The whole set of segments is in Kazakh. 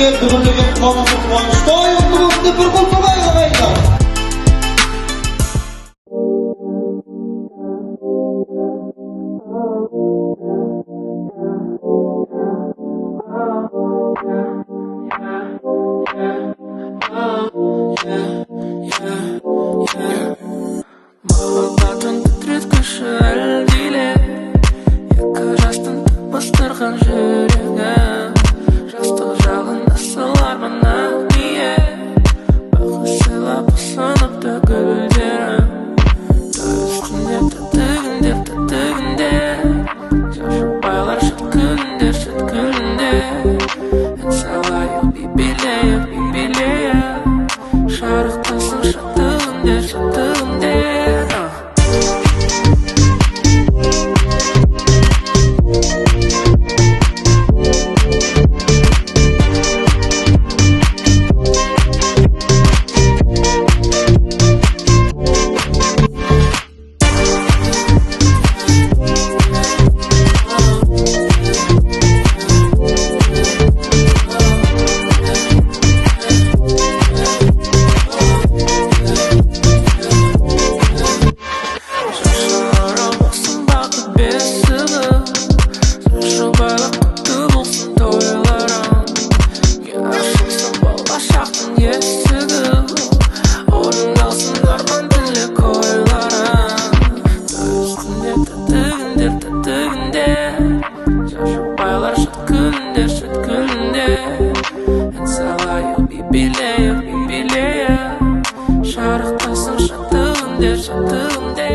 Türkiye Cumhuriyeti Kanunu Kıvanç'ta yurtumuzda bir kurtulma yalaydı. Махаббатың тітірткіші әлдейле екі жастың бастырған жүрегім жастық жағын асылармын ақ ие бақыт сыйлап ұсыныпты гүлдерім тәттігінде тәттігінде тәттігінде жашып байлар шат күнде шат күнде ән салайық би-билейік би-билейік шарықтасын шаттығында шаттығында шарықтасын шаттығында шаттығында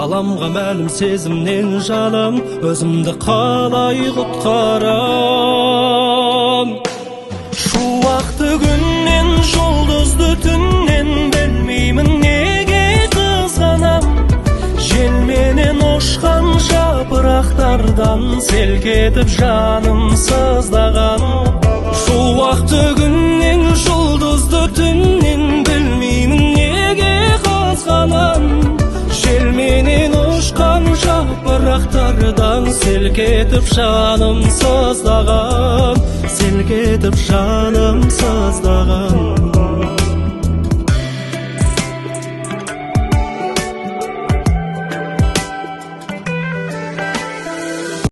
ғаламға мәлім сезімнен жаным, өзімді қалай құтқарам. Шуақты күннен, жұлдызды түннен, білмеймін неге қызғанам. Желменен ұшқан жапырақтардан селк етіп жаным сыздаған. Шуақты күннен, жұлдызды түннен, білмеймін неге қызғанам. Желменен ұшқан жапырақтардан селк етіп жаным сыздаған, селк етіп жаным сыздаған.